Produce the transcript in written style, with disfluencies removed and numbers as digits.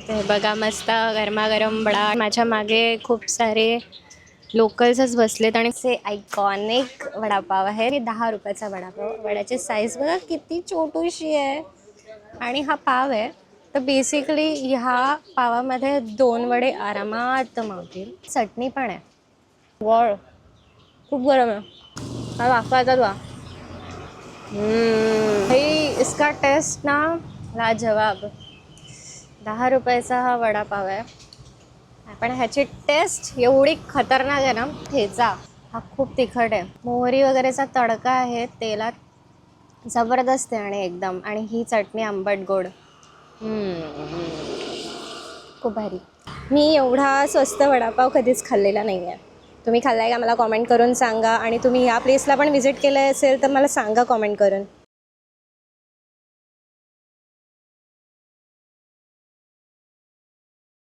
ते बघा मस्त गरमागरम वडा. माझ्या मागे खूप सारे लोकल्सच बसलेत आणि ते आयकॉनिक वडापाव आहे. 10 रुपयाचा वडापाव. वड्याची साईज बघा किती छोटूशी आहे आणि हा पाव आहे. तर बेसिकली ह्या पावामध्ये 2 वडे आरामात मावतील. चटणी पण आहे. वॉळ खूप गरम आहे. हा वाफा येतात वा. हे इसका टेस्ट ना लाजवाब. 10 रुपयाचा हा वडापाव आहे पण ह्याची टेस्ट एवढी खतरनाक आहे ना. ठेचा हा खूप तिखट आहे. मोहरी वगैरेचा तडका आहे तेलात जबरदस्त आहे आणि एकदम. आणि ही चटणी आंबट गोड. खूप भारी. मी एवढा स्वस्त वडापाव कधीच खाल्लेला नाही आहे. तुम्ही खाल्ला आहे का मला कॉमेंट करून सांगा. आणि तुम्ही ह्या प्लेसला पण व्हिजिट केलं असेल तर मला सांगा कॉमेंट करून.